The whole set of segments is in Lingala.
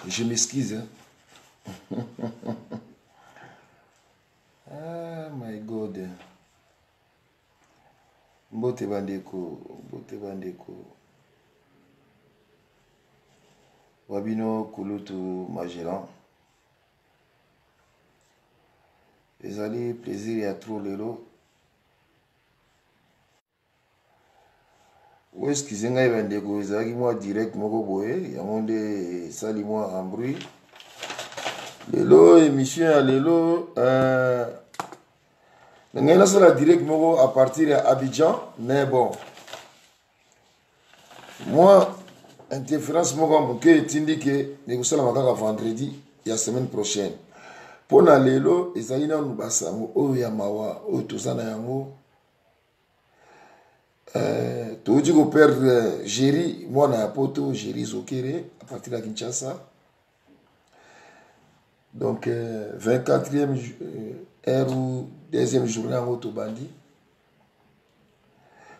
Je m'excuse. Hein. Ah, my God. Mbote bandeko, mbote bandeko. Wabino Kulutu Magellan. Ezali plaisir ya trop lelo. Ou excusez ngai bandeko, ezali moi direct moko boye, yango nde sali moi en bruit. Lelo émission ya lelo ngai nasala direct moko à partir ya Abidjan, mais bon. Moi interférence moko moke etindi ke nekosala makaka vendredi ya semaine prochaine. Pona lelo ezali nanu basango oyo ya mawa oyo toza na yango. Toji ko perdre Géry mwana ya poto Géry Zokere à partir de Kinshasa. Donc 24e heure ou deuxième journée en Otobandi.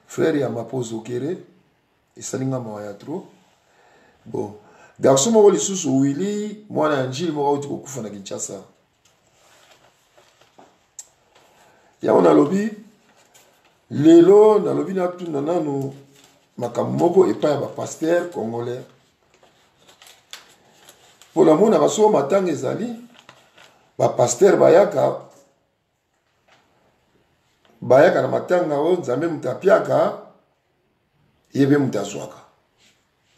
Frère ya Mapo Zokere et salinga mawa trop. Bon, garçon moko lisusu Willy mwana ya njili moko uti kokufa na Kinshasa. Ya on a lobby lelo na lobby na tuna nanu makamoko epa ya ba pasteur congolais. Pour la mona baso matanga ezali ba pasteur bayaka na matanga o nzambe mutapiaka yebe mutazwaka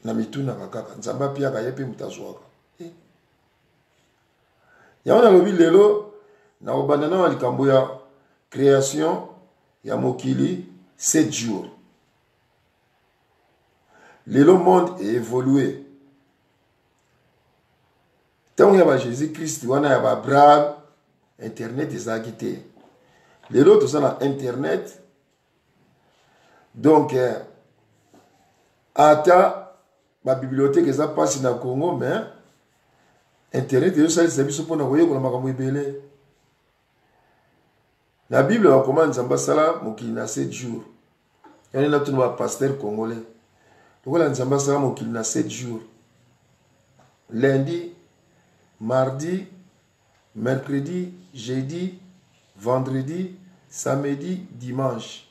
na mituna kaka nzamba piaka yebe mutazwaka. Ya on a lobby lelo na obandana wa likambo ya création ya mokili 7 jours. Le monde est évolué. Tant qu'il y a Jésus-Christ, il y a Abraham, Internet est acquitté. Les autres sont à Internet. Donc, la bibliothèque est passée dans le Congo, mais Internet est aussi pour nous. La Bible recommande Nzambasala mokili na 7 jours. Il y a un pasteur congolais. Donc la Nzambasala mokili na 7 jours. Lundi, mardi, mercredi, jeudi, vendredi, samedi, dimanche.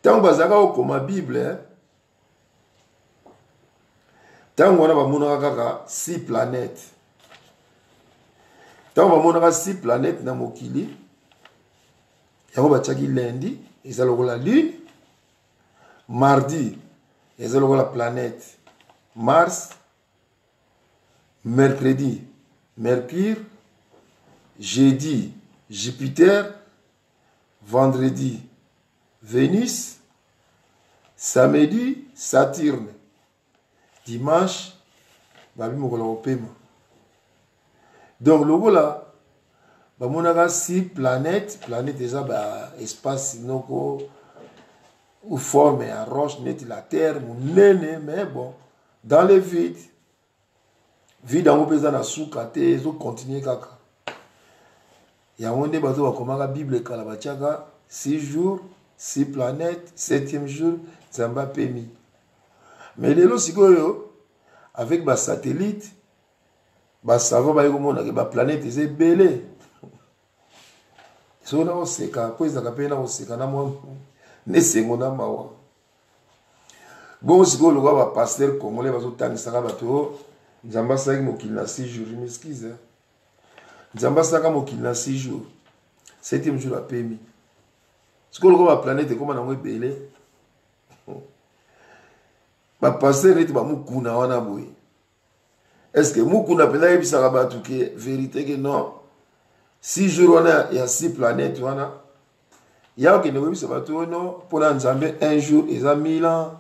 Tant que bazaka okoma Bible, tant qu'on a ba mona kaka 6 planètes. Tant qu'on va 6 planètes dans Mokili, on va tchaki lundi, ils ont la lune, mardi, ils ont la planète Mars, mercredi, Mercure, jeudi, Jupiter, vendredi, Vénus, samedi, Saturne, dimanche, Babi Mokola Opema. Donc, le là, on a 6 planètes. Planète déjà, espace, ou forme, à roche, net, la terre, mais bon, dans le vide, vide en opposant à soukate, ils ont continué kaka. Il y a un débat comme la Bible, 6 jours, 6 planètes, 7e jour, Zamba Pemi. Mais les lots, avec des satellites, ba savon ba yeko mona ke ba planète eze belé so na oseka po ezaka pe na oseka na mo nesengo na mawa bon siko lokwa ba pasteur congolais bazo tangisaka bato nzamba saki mokili na 6 jours je m'excuse nzamba saka mokili na 6 jours 7e jour apemi siko lokwa ba planète koma na mo belé ba pasteur eti ba mukuna wana boye. Est-ce que Moukouna Pena Ebisara Batouke, vérité que non? 6 jours, il y a 6 planètes. Il y a aucun bateau, non? Pour l'ensemble, un jour, ils ont 1000 ans.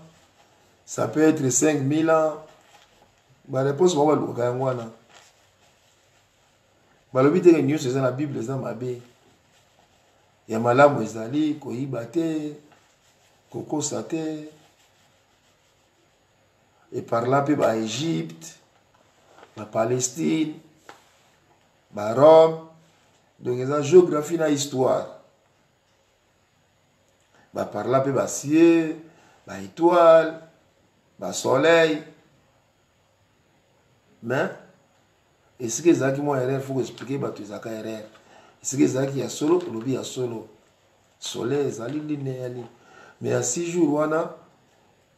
Ça peut être 5000 ans. La réponse, on va le faire. Le but de news, c'est la Bible, c'est ma bé. Il y a Malam Wezali, Koïbate, Koko Sate. Et par là, puis, Égypte. La Palestine, la Rome, donc il y a la géographie et l'histoire. Par là, il y a la ciel, la étoile, soleil. Mais, est-ce que ça qui moi erreur, il faut expliquer bah tu zaka erreur. Est-ce que ça qui a solo, lobby a solo. Soleil, ça ligne. Mais à 6 jours, wana,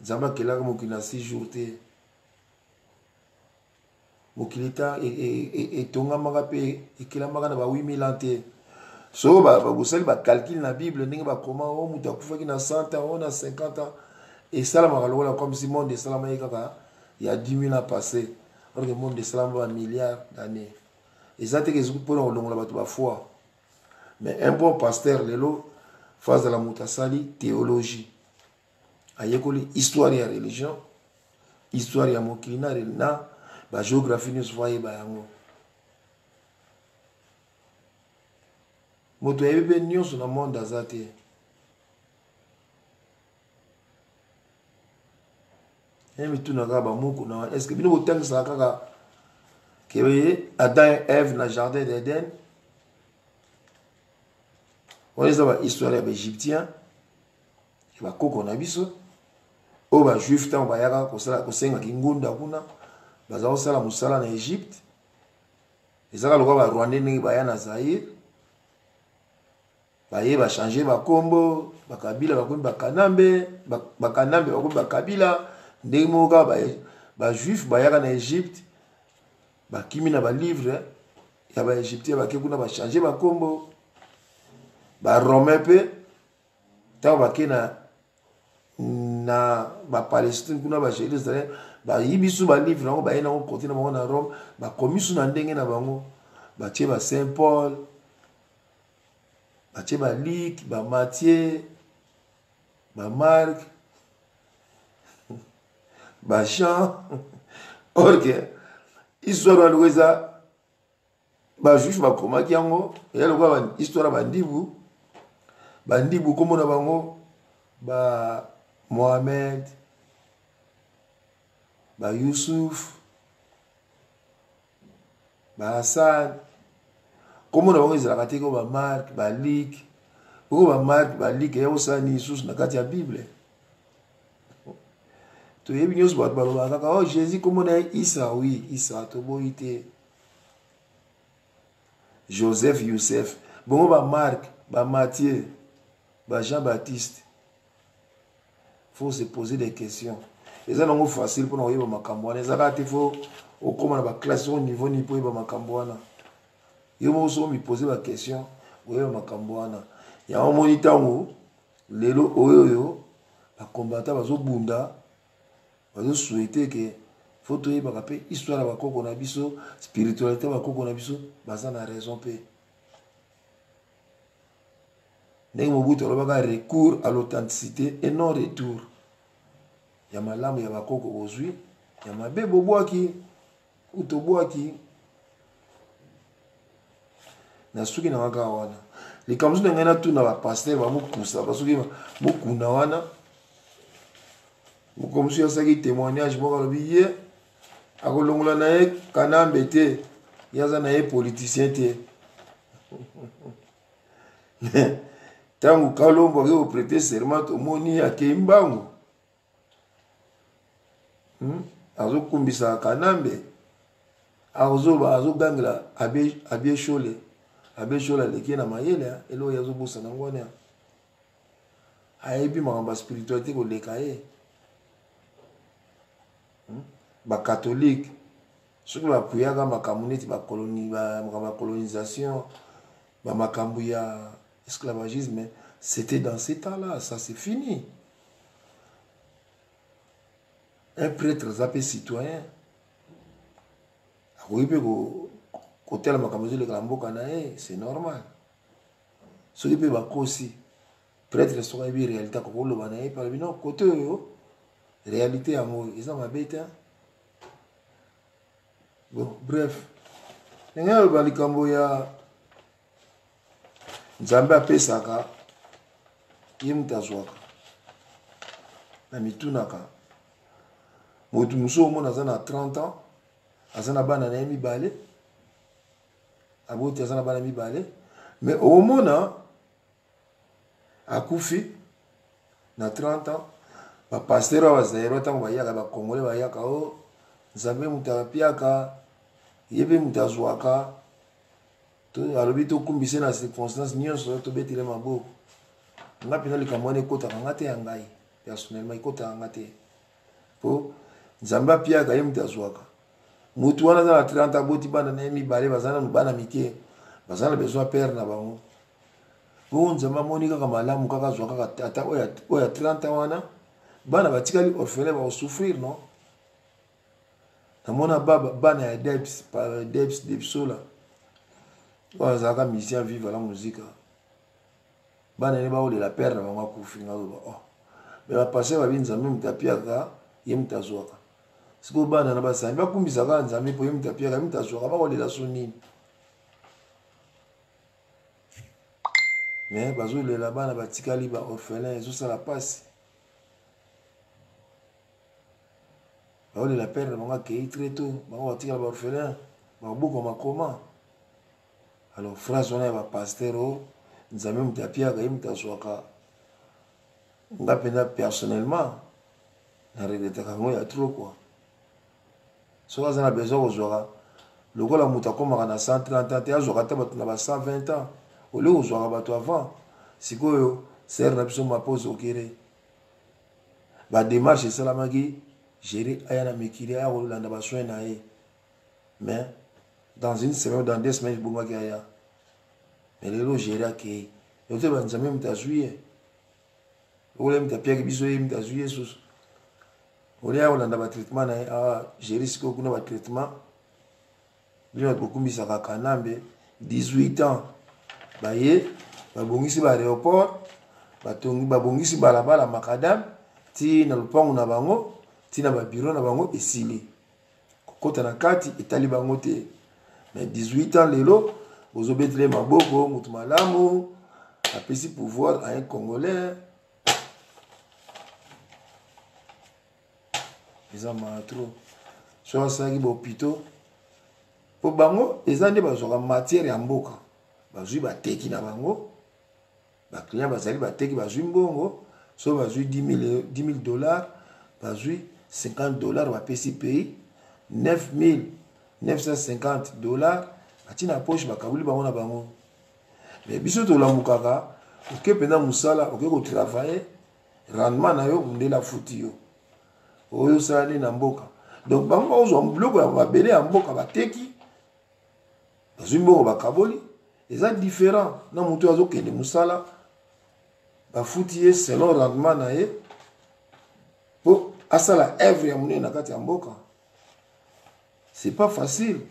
zamba kela mo kina 6 jours te. Mokilita et tonga magape et kila magana ba 8000 ans te. So ba bosali ba calcul na Bible ndenge ba comment o muta kufa ki na 100 ans, on a 50 ans. Et ça la makalola comme si monde de salama yaka il y a 10 000 ans passé. Alors que le monde de salama va milliards d'années. Et ça, c'est ce que pour la foi. Mais un bon pasteur, lelo, face à la moutasali, théologie. Ayekoli, histoire et religion, histoire et mokina, na, ba géographie nous voyez ba yango. Moto yebe nyonso na monde azate. Est-ce que nous avons ça que Adam et Ève dans le jardin d'Éden? On est dans l'histoire des Égyptiens. Il va qu'on a vu. Au bas juif tant va yaka ko sala ko senga kingunda kuna. Bazao sala musala na Égypte. Ezaka lokwa ba Rwandais ni ba ya na Zaïre. Ba ye ba changer ba kombo, ba kabila ba ko ba kanambe, ba kanambe ba ko ba kabila. Ndenge moka ba juif ba yaka na Égypte ba kimi na ba livre ya ba égyptien ba ke kuna ba changer ba kombo ba romain pe ta ba ke na ba Palestine kuna ba Jérusalem ba yibisu ba livre na ba ina ko côté na bango na Rome ba komisu na ndenge na bango ba tie ba Saint Paul ba tie ba Luc ba Matthieu ba Marc ba Jean. Ok, histoire ba luweza ba juif ba komaki yango ya lokwa histoire bandibu komo na bango ba Mohamed ba Youssouf ba Hassan komo na bango ezalaka te ko ba Marc ba Luc ko ba Marc ba Luc ya osani Jesus na kati ya Bible. Tu es venu au Baloba, oh Jésus, comment on est Issa, oui, Issa, tu es été Joseph, Youssef, bon, bah Marc, bah Matthieu, bah Jean-Baptiste. Il faut se poser des questions. Et ça, c'est facile pour nous, il faut au comment la classe au niveau ni pour ma cambouana. Il faut me poser la question, oui, ma cambouana. Il y a un moniteur où les lots, oyo, la combattant, bazo bunda. Je souhaite que faut que l'histoire de la spiritualité de la raison. Nous avons recours à l'authenticité et non retour. Il y a ma lame, il y a ma coco aujourd'hui, il y a ma bébé boaki, ou to boaki. Na suki na wakawana. Les kamzu n'engana tout na ba pasteur ba mukusa, parce que mukuna wana. Comme si on a témoignage, je vais a kanambe te, yaza politicien te. Tant que Kalombo a prêté serment au moni à Keimbango. Azo kumbisa kanambe. Azo gangla abie chole. Abie chole leki na mayele, elo yazo bosa na ngwana. Ayebi mamba spiritualité ko lekaye. Ba catholique ceux qui va prier dans ma communauté ba colonisation ba makambu ya esclavagisme, c'était dans ces temps-là, ça c'est fini. Un prêtre zappé citoyen oui peut côté la makambu le gramboka nae, c'est normal. Ceux qui peut ba kosi prêtre sont bien réalité ko lo banae par non côté yo réalité amour ils ont ma bête. Bon, bref. Nenga ba likambo ya Nzambe apesaka yemutazwaka na mitunaka motu muso mona za na 30 ans azana bana na mibale aboti azana bana mibale mais omona akufi na 30 ans ba pasteur wa zairo tango bayaka ba congolais bayaka o nzambe mutapiaka yebe mutazwaka to alobi to kumbise na circonstance nyonso to betile maboko nga pina likambo wana ekotaka nga te ya ngai personnellement ekotaka nga te po nzambe apiaka ye mutazwaka mutu wana aza na 30 aboti bana na ye mibale baza nanu bana mike baza na besoin pere na bango po nzambe amoni kaka malamu kaka azwa kaka ata oyo ya 30 wana bana batikali orphelin bakosouffrir non namona bana ya deps depsola oyo azalaka musicien vive la musique bana ne baolela pere na bango akufi nga oyo oh me bapase babi nzambe mutu apiaka ye mutu azwaka sikoyo bana na basani bakumbisaka nzambe mpo ye mutu apiaka ye mutu azwaka bakolela so nini me bazolela bana batikali ba orphelin ezosala pasi baolela pere na bango akei très tôt bango batikala ba orphelin bakobokama koma alors phrase wana ya bapaster o nzambe mutu apiaka ye mutu azwaka nga mpenza personnellement na regretaka yango ya trop quoi soki aza na besoin kozwaka lokola mutu akomaka na 130 ans te azwaka ata bato na ba 120 ans olie kozwaka bato avant sikoyo sere na biso mapose okere badémarche esalamaki gérer aya na mikili aya kolanda basoin na ye mais dans une semaine ou dans 2 semaines ebongaki aya mais lelo gérer akei yote banzambe mutu azwi ye okola mutu apiaki biso ye mutu azwi ye susu olia ya kolanda batraitement na ye awa gérer sikoyo kuna batraitement bino bato kokumbisaka kanambe 18 ans baye babongisi baaéroport babongisi balabala makadam ti na lupango na bango ti na babiro na bango esili kokota na kati etali bango te mais 18 ans lelo ozobetele maboko mutu malamu apesi pouvoir à un congolais eza matro so asalaki bahôpitaux po bango eza nde bazwaka matière ya mboka bazwi bateki na bango baclient bazali bateki bazwi mbongo so bazwi 10 000 dollars bazwi 50 dollars bapesi pays 9,950 dollars batie na poche bakabuli bango na bango mais biso tolambukaka oke mpenza mosala oke kotravaille rendement na yo ndela futi yo oyo osala nde na mboka donc bango bakozwa biloko ya mabele ya mboka bateki bazwi mbongo bakaboli eza différent na moto azokende mosala bafuti ye selon rendement na ye po asala œuvre ya monene na kati ya mboka c'est pas facile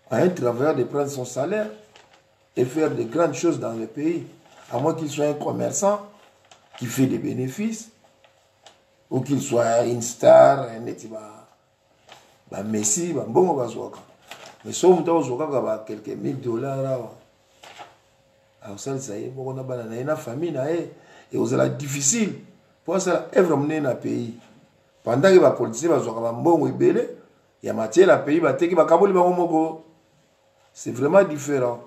à un travailleur de prendre son salaire et faire de grandes choses dans le pays à moins qu'il soit un commerçant qui fait des bénéfices ou qu'il soit une star neti ba Messi ba mbongo bazwaka mais so mutu ozwakaka ba quelques mille dollars awa aosalisa ye moko na bana na ye na famille na ye ekozala difficile mpo asala œuvre monene na pays pendant ke bapoliticien bazwaka bambongo ebele ya matière ya pays bateki bakaboli bango moko c'est vraiment différent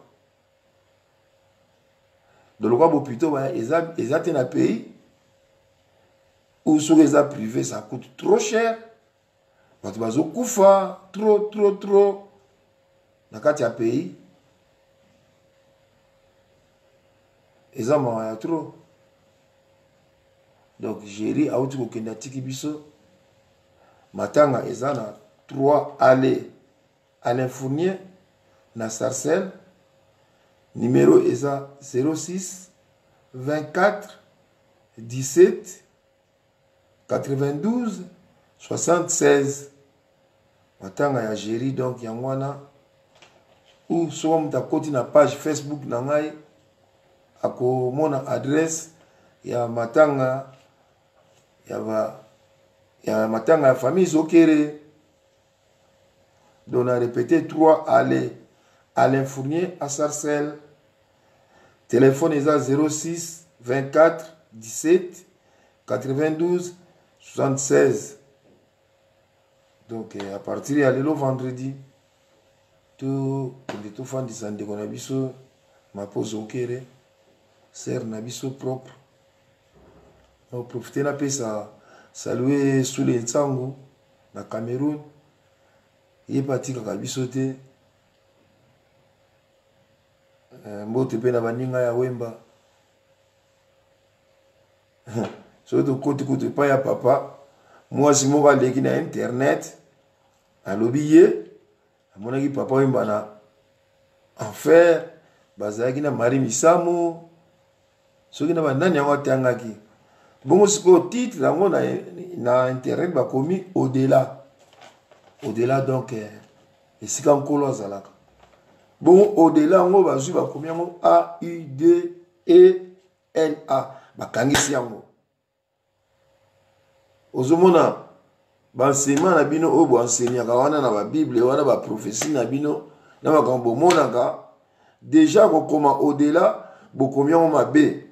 de lokwa bopito eza te na pays ou soki eza privé ça coûte trop cher bato bazokufa trop na kati ya pays eza mawa ya trop donc géri auti kokende atiki biso matanga eza na 3 allées Alain Fournier na Sarcelles numéro eza 06 24 17 92 76 matanga ya géri donc yango wana ou soki moto akoti na page Facebook na ngai akomona adresse ya matanga ya matanga ya famille Zokere donc on a répété 3 allées Alain Fournier à Sarcelles téléphone est à 06 24 17 92 76 donc à partir ya lelo vendredi tout tofandisa ndeko na biso Mapo Zokere ser na biso propre On profite na pesa saluer sous les Nsango na Cameroun. Il est parti kaka biso te. Mbote pe na baninga ya Wemba. Surtout côté pas ya papa. Moi si mo leki na internet alobi ye amonaki papa Wemba na enfer bazalaki na mari misamo soki na bandani yango atangaki bongo siko titre yango na internet bakomi au-delà donc esika nkolo azalaka bongo au-delà yango bazwi bakomi yango AUDELA bakangisi yango ozomona baenseignement na bino oyo boenseignaka wana na babible wana baprophétie na bino na makambo bomonaka déjà kokoma au-delà bokomi yango mabe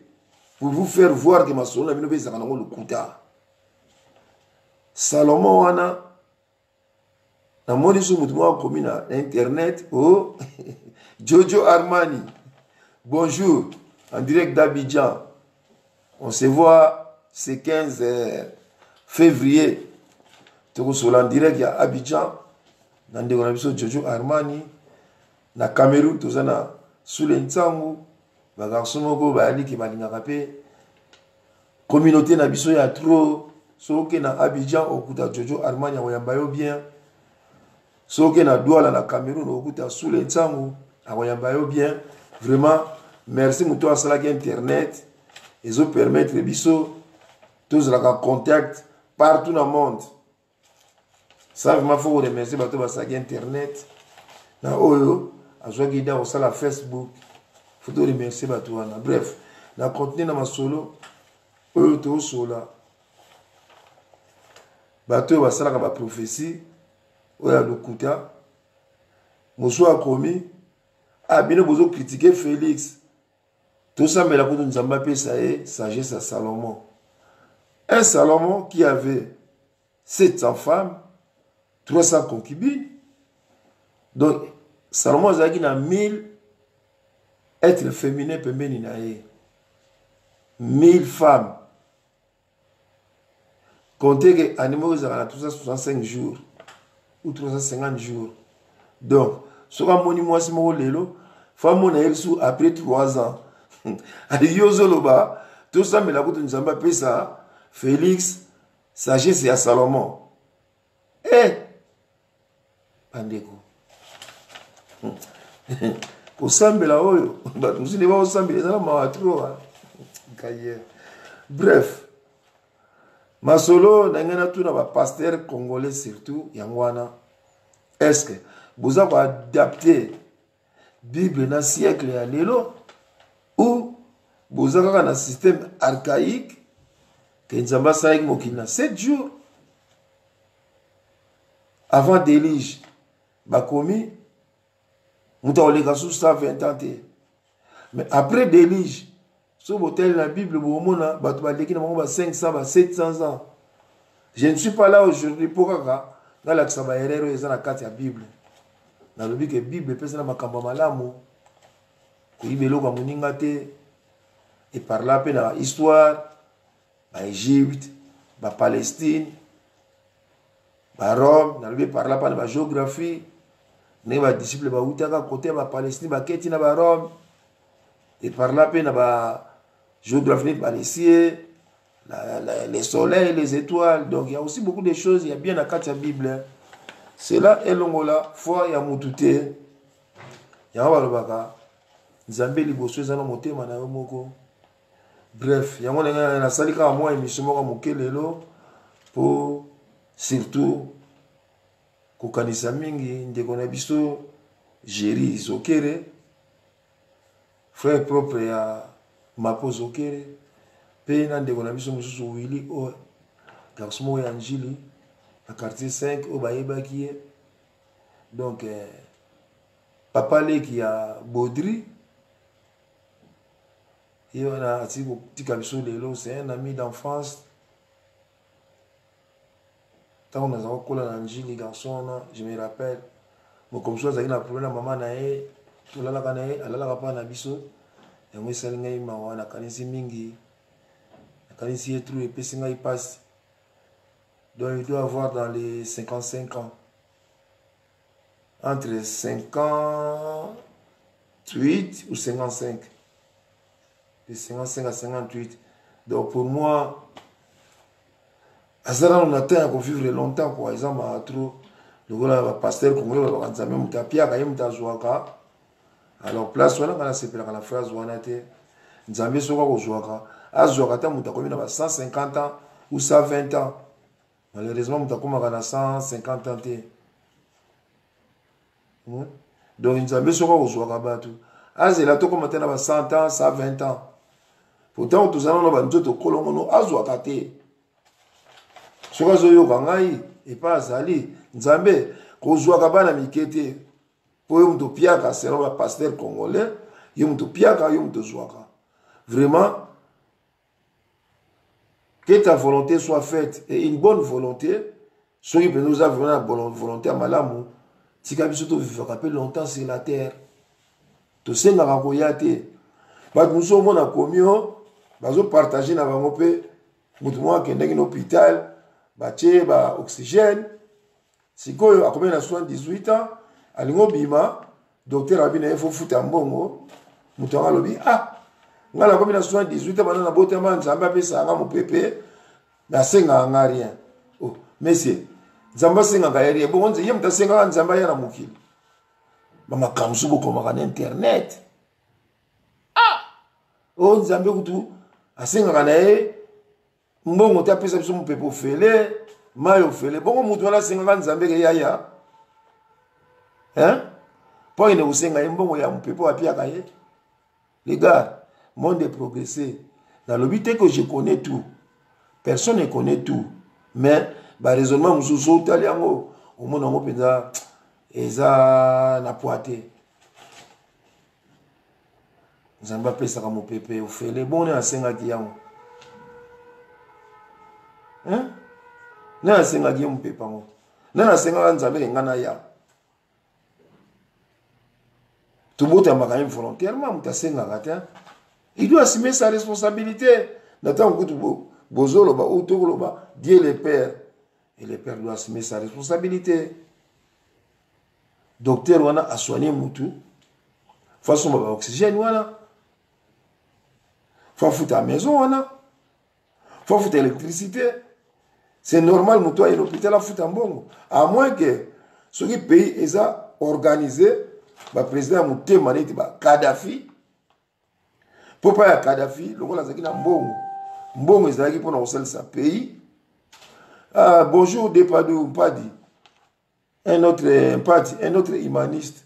pour vous faire voir que masolo na bino mpe ezalaka nango lokuta Salomon wana namoni so motu moko akomi na internet oh Jojo Armani bonjour en direct d'Abidjan on se voit ce 15 février tokosola en direct ya Abidjan na ndeko na biso Jojo Armani na Cameroun toza na Sule Nsango bagarso moko bayaliki balingaka mpe communauté na biso ya trop soki na Abidjan okuta Jojo Armani akoyamba yo bien soki na Douala na Cameroun okuta Sule Nsango akoyamba yo bien vraiment merci moto asalaki internet ezo permettre biso tozalaka contact partout dans le monde ça vraiment faut remercier bato basalaki internet na oyo azwaki ida kosala Facebook faut remercier bato wana bref na continue na masolo oyo tosola bato oyo basalaka baprophétie oyo ya lokuta mosu akomi bino bozo critiquer Félix tosambela kutu nzambe apesa ye sagesse à Salomon, un Salomon qui avait 700 femmes 300 concubines. Donc Salomon azalaki na 1000 êtres féminins pembeni na ye 1000 femmes. Comptez que animaux ezalaka na 365 jours ou 350 jours. Donc soka moni mwasi moko lelo femme na ye sous après 3 ans ali yozoloba tosambela kutu nzambe apesa Félix sagesse ya Salomon bandeko kosambela oyo bato mosusu nde baosambela ezala mawa tro kaye. Bref masolo na ngai natuna bapaster congolais surtout yango wana est-ce que boza koadapte bible na siècle ya lelo ou boza kaka na système archaïque que nzambe asalaki mokili na 7 jours avant délige bakomi moto akoleka sous 120 ans te mais après délige so boteli na bible bomona bato baleki na bango ba 500 ba 700 ans. Je ne suis pas là aujourd'hui pour kaka ngalakisa baerreur oyo eza na kati ya bible nalobi ke bible epesa na makambo malamu koyiba eloko ya moninga te eparla mpe na bahistoire baegypte bapalestine barome nalobi eparla mpe na bagéographie ndenge badisciple bautaka kote ya bapalestine baketi na barome eparla mpe na bagéographie neti balesier les soleils, les étoiles. Donc il y a aussi beaucoup de choses, il y a bien la carte de la Bible. C'est là, et l'ongola, foi, il y a moutouté. Il y a un baka. Nzambe liboso ezana motema na yo moko. Bref, il y a un salika à moi émission moko mokelelo pour surtout kokanisa mingi ndeko na biso Jéri Zokere frère propre ya Mapo Zokere. Pe na ndeko na biso mosusu Willy o garçon mo ya Njili na quartier 5 o bayebaki ye. Donc papa leki ya Baudry et on a tika biso lelo, c'est un ami d'enfance. Tant on a kola na Njili garçon na je me rappelle mo comme ça na problème na maman na ye to lala kana ye alala pa na biso et moi salinga ima wana kanisi mingi Quand ici est trou, et puis il passe. Donc il doit avoir dans les 55 ans. Entre 58 ou 55. De 55 à 58. Donc pour moi, Azara on atteint qu'on vivre longtemps, par exemple, à trop. Le voilà, pasteur congolais, on a même tapia, quand même, alors place, on a fait la phrase, on a été. Nzambe soka kozwaka azwaka ta mutu akomi na ba 150 ans ou 120 ans. Malheureusement mutu akomaka na 150 ans te. Donc Nzambe soka kozwaka bato azela tokoma te na ba 100 ans 120 ans. Pourtant tozana na banzoto kolongono azwaka te. Soka zoyoka ngai epa azali Nzambe kozwaka bana mikete po yo mutu piaka selon ba pasteur congolais yo mutu piaka yo mutu zwaka. Vraiment, que ta volonté soit faite et une bonne volonté, ceux qui peuvent nous avoir une bonne volonté à Malamou, si tu vivre longtemps sur la terre, tu sais, tu as nous sommes en commun, nous partager dans l'hôpital, oxygène. Si tu as 78 ans, à l'ingobima, docteur Abina, il faut foutre un bon mot, ah, ngala comme na 78 bana na botema nzamba pesa nga mopepe na senga nga rien. Oh monsieur nzamba senga nga rien bon nze yem ta senga nzamba ya na mukili mama kamsu boko makana internet oh nzambe kutu asenga kana mbongo ta pesa biso mopepe ofele mayo ofele bongo mutu wala senga nzambe ke yaya hein po ine usenga mbongo ya mopepe apia kaye les gars. Monde est progressé. Dans le but que je connais tout. Personne ne connaît tout. Mais, le raisonnement, nous sommes tous au monde, on peut dire, ça n'a pas été. Nous avons pas ça comme pépé. Vous faites les bons, à 5 ans. Hein? Nous avons 5 ans, pépé. Nous avons 5 ans, nous avons tout le monde est volontairement, nous avons 5 ans. Il doit assumer sa responsabilité. Dieu le Père. Et le Père doit assumer sa responsabilité. Docteur wana a soigné Moutou. Façon oxygène wana. Faut foutre à la maison wana. Faut foutre l'électricité. C'est normal Moutou à l'hôpital à foutre en bon. À moins que ce qui pays est organisé, le président Moutou Maneti Kadhafi. Pourquoi il y a Kadhafi, le rôle de Mbongo. Mbongo est pour nous sa pays. Ah, bonjour, Depadou Mpadi. Un autre humaniste.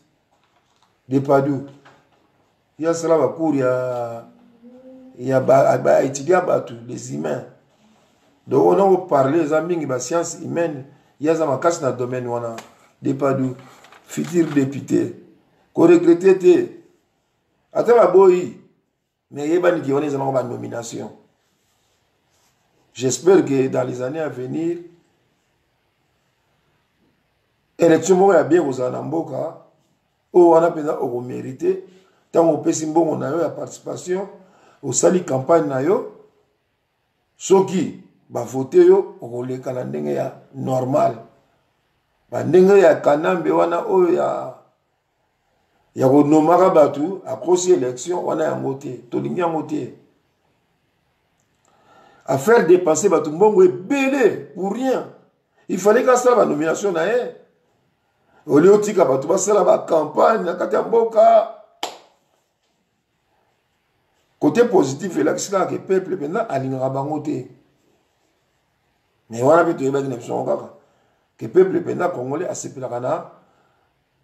Depadou. Il y a cela, il y a étudié les humains. Donc, on a parlé des amis de la science humaine. Il y a un cas dans le domaine où on a Depadou, futur député. Qu'on regrettait. Attends, ma boy. Mais il y a une nomination. J'espère que dans les années à venir, l'élection est bien aux Anamboka, où on a besoin de mériter, tant qu'on peut on a eu la participation, au sali campagne, ceux qui vont voter, on les calendrier normal. Bandenge ya kanambe wana oyo ya konomaka batu akosi élection wana yango te tolingi yango te à faire dépenser batu mbongo ebele pour rien. Il fallait qu'à ça la nomination na ye au lieu tika batu basala ba campagne na kati ya mboka. Côté positif là que peuple maintenant alingaka bango te mais wana pe toyebaki na biso kaka que peuple maintenant congolais asepelaka na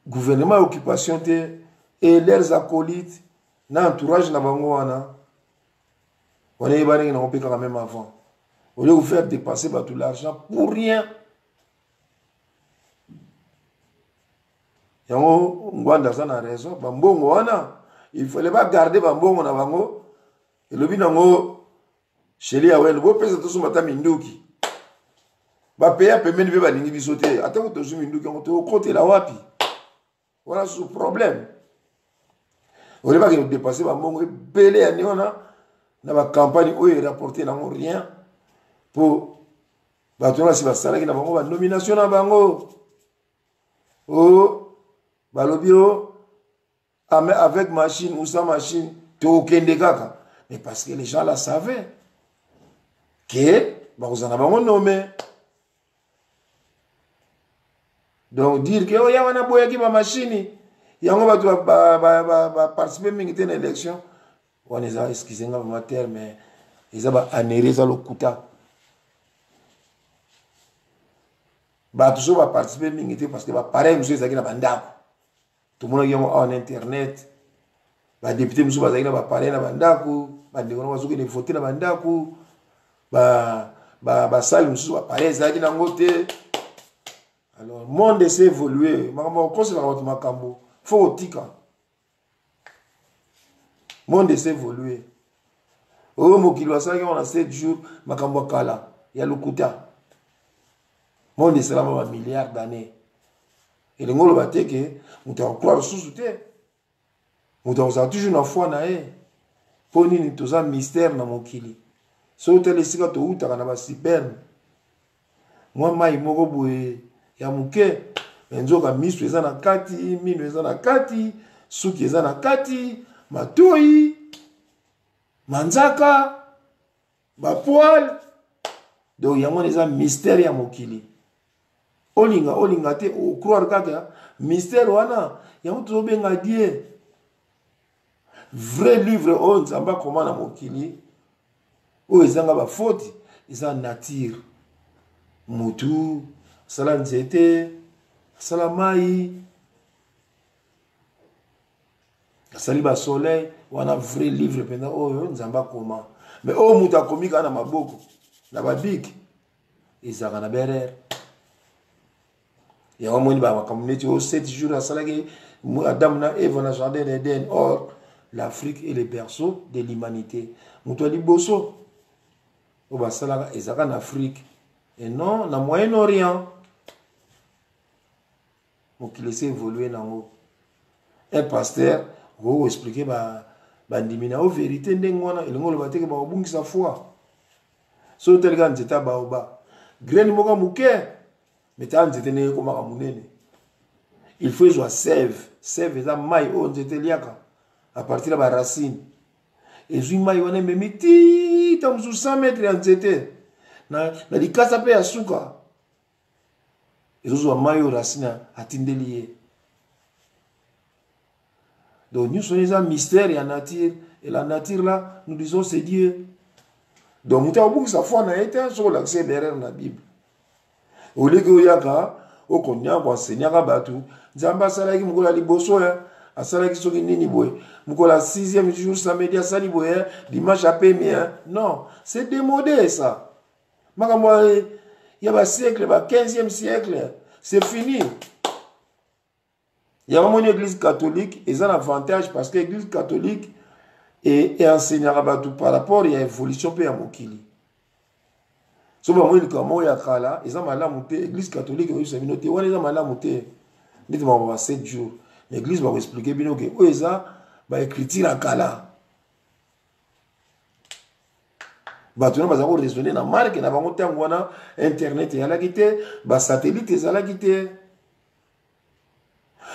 gouvernement occupation te et leurs acolytes na entourage na bango wana on est baringi na opeka même avant au lieu de faire dépenser tout l'argent pour rien. Yango ngwanda ça na raison bambongo wana il fallait pas garder bambongo na bango et le binango sheli awel bo pesa to sumata minduki ba payer pemeni be balingi bisote ata ko to minduki ngo to côté la wapi. Voilà ce problème. On ne va pas dépasser ma mongue belé à Néona. na ba campagne oyo rapporter nango rien pour batona si basalaki na bango ba nomination na bango o balobi o avec machine ou sans machine tokende kaka. Mais parce que les gens la savaient que bakosana bango nommé. Donc dire que oh ya wana boyaki ba machine yango batu ba participer mingi te na élection on les a excusé nga ma terre mais ils a ba anérer ça le kuta ba tout ça ba participer mingi te parce que ba pareil monsieur ezaki na bandako tout le monde yango en internet ba député monsieur bazaki na ba pareil na bandako ba ndeko na bazuki ne voter na bandako ba salle monsieur ba pareil ezaki na ngote. Alors, le monde s'est évolué. Il faut otika. Le monde s'est évolué. Au Mokilo, on a 7 jours, Makambo Kala. Il y a le Kuta. Le monde est là, un milliard d'années. Et le monde va dire que nous devons croire sous-souté. Nous devons toujours une foi. Pour nous, nous avons un mystère dans Mokili. Si vous avez les cigarettes, vous avez un cyber. Moi, je suis ya muke enzoka misu eza na kati mino eza na kati suki eza na kati matoi manzaka ba poil donc yango eza mystère ya mokili olinga te o croire kaka mystère wana yango tobenga die vrai livre on nzamba koma na mokili o ezanga ba faute eza nature mutu sala nzete sala mai sali ba soleil wana vrai livre penda oyo nzamba koma mais o mutu akomika na maboko na babik ezaka na berere ya wamoni ba makamneti o 7 jours asalaki Adam na Eve na jardin d'Eden. Or l'Afrique est le berceau de l'humanité. Mutu liboso o basalaka ezaka na Afrique et non na Moyen-Orient. Donc il laisse évoluer dans un pasteur vous expliquer bandimina o vérité ndengona elongo le bateke ba obungisa foi so tel kan zeta baoba graine moka muke meta nzete ne ko maka munene il faut jouer sève eza mai o nzete liaka à partir de la racine et zui mai wana memiti ta musu 100 mètres ya nzete na likasa pe ya suka. Et autres maillot racine atindelier. Donc nous sommes un mystère et la nature. Et la nature là, nous disons c'est Dieu. Donc nous avons sa foi na été sur l'accès derrière la Bible. Au lieu que yaka, au konya kwa senyaka batu, nzamba salaki mukola liboso ya, asalaki soki nini boy. Mukola 6e jour samedi asali boy, dimanche après-midi. Non, c'est démodé ça. Makamwa il y a un siècle, le 15e siècle, c'est fini. Il y a vraiment une église catholique, et ça a un avantage parce que l'église catholique est enseignée par rapport à l'évolution de Mokili. Si vous avez l'église catholique, vous avez noté, vous avez 7 jours. L'église va vous expliquer bien que vous avez écrit à Kala. Batuna bazako raisonner na marque na bango tango wana internet ya la quitté ba satellite za la quitté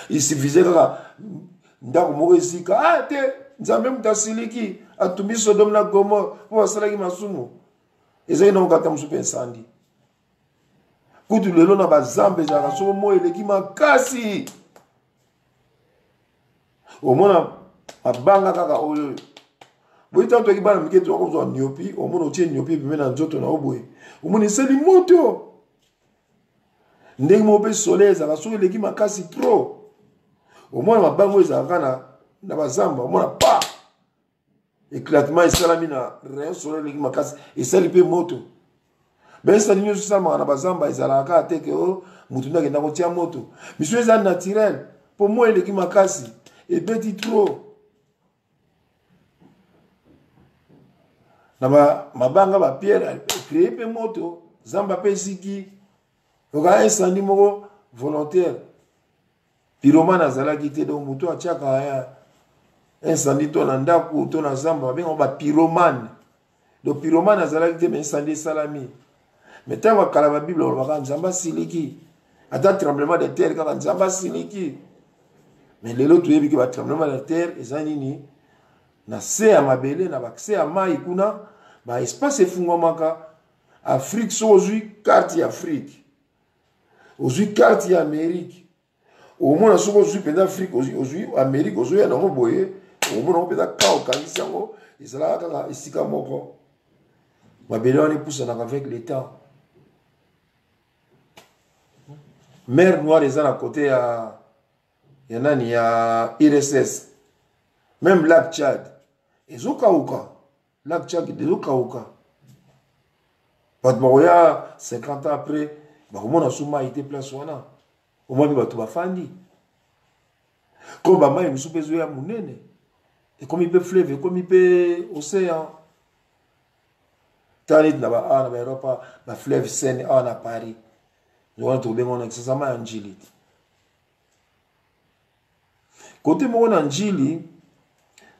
il suffisait que ndako moko esika ah te nzambe mutasiliki atumi Sodome na Gomorrhe po basalaki masumu ezali na kata musupe insandi kutu lelo na bazambe za kaso mo eleki makasi omona abanga kaka oyo. Oui, tant que tu as mis en nyopi, au moins tu es nyopi, puis maintenant tu es en oboe. Au moins c'est du moto. Ndeng mo be soleil, ça va sur l'équipe makasi trop. Au moins ma bango ça va na bazamba, au moins pas. Éclatement et salamina, rien soleil l'équipe makasi et ça lipe moto. Ben ça n'y ça na bazamba ils ala ka teke o mutunda ke na ko tia moto. Monsieur ça naturel. Pour moi l'équipe makasi et petit trop. Mabanga ba pierre créé pe moto zamba pe siki oka incendie moko volontaire pyromane azala kité donc muto atiaka ya incendie to na ndako to na zamba ba pyromane donc pyromane azalaki te mais incendie esalami mais ntango akala babible olobaka nzambe asiliki ata tremblement de terre kaka nzambe asiliki mais lelo toyebi ke batremblement de terre eza nini na se ya mabele na bakse ya mai kuna baespace efungwamaka afrique so ozwi carte ya afrique ozwi carte ya amérique omona soki ozwi mpenza afrique ozwi amérique ozoya nango boye omona ngo mpenza ka okangisi yango ezalaka kaka esika moko mabele wana epusanaka avec le temps mer noire eza na kote ya nani ya IRSS même lac Tchad ezokauka lac Tchad ezokauka bato bakoya 50 ans après bakomona so mai te place wana omoni bato bafandi ko bamai misu mpe ezoya monene ekomi mpe fleuve ekomi mpe océan tala neti na baawa na baeuropa bafleuve Seine awa na Paris wana tobenga na kisasama ya njili kote moko na njili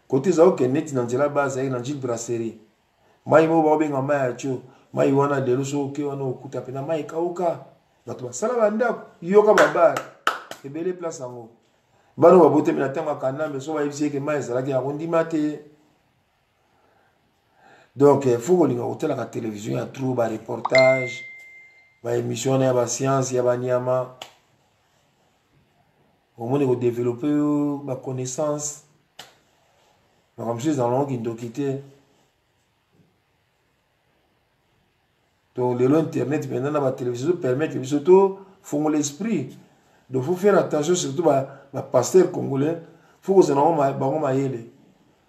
kote eza oke neti na nzela base ayaki na njili brasserie mai moko baobenga mai ya tio mai wana lelo so oke wana okuta pena mai ekauka bato basala bandako yoka babare ebele place yango bano babotemi na ntango akanambe so bayebisi eke mai ezalaki yango ndima te donc faut kolinga kotalaka télévision ya tro bareportage baémission wana ya bascience ya banyama omoni kodéveloppe baconnaissance makambo so ezalanga kindoki te donc lelo internet maintenant na batélévision permettre biso to fongola l'esprit donc faut faire attention surtout bapasteur congolais faut kozala bango mayele